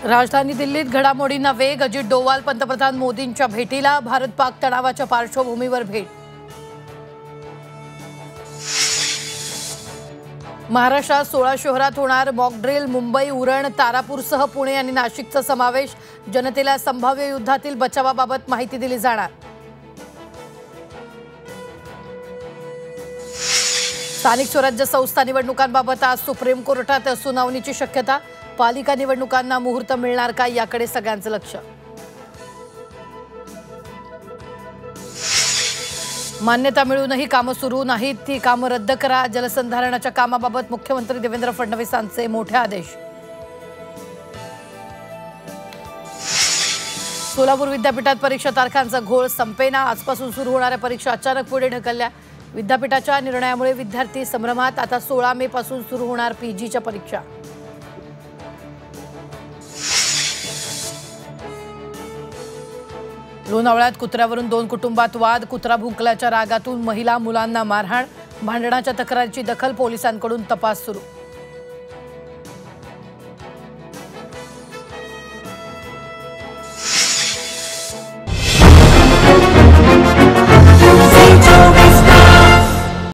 राजधानी दिल्लीत घडामोडींना वेग। अजित डोवाल पंतप्रधान मोदींच्या भेटीला। भारत पाक तणावाच्या पार्श्वभूमीवर भेट। महाराष्ट्रात 16 शहरात होणार मॉक ड्रिल। मुंबई, उरण, तारापूरसह पुणे आणि नाशिकचा समावेश। जनतेला संभाव्य युद्धातील बचावाबाबत माहिती दिली जाणार। स्थानिक स्वराज्य संस्था निवडणुकांबाबत आज सुप्रीम कोर्टात सुनावणीची शक्यता। पालिका निवडणुकांना मुहूर्त मिळणार का याकडे सगळ्यांचं लक्ष। मान्यता मिळूनही कामं सुरू नाहीत, ती कामं रद्द करा। जलसंधारणाच्या कामाबाबत मुख्यमंत्री देवेंद्र फडणवीसांचे मोठे आदेश। सोलापूर विद्यापीठात परीक्षा तारखांचा घोळ संपेना। आजपासून सुरू होणाऱ्या परीक्षा अचानक पुढे ढकलल्या। विद्यापीठाच्या निर्णयामुळे विद्यार्थी संभ्रमात। आता 16 मे पासून सुरू होणार पीजीच्या परीक्षा। लोणावळ्यात कुत्र्यावरून 2 कुटुंबात वाद। कुत्रा भुंकल्याच्या रागातून महिला मुलांना मारहाण। भांडणाच्या तक्रारीची दखल, पोलिसांकडून तपास सुरू।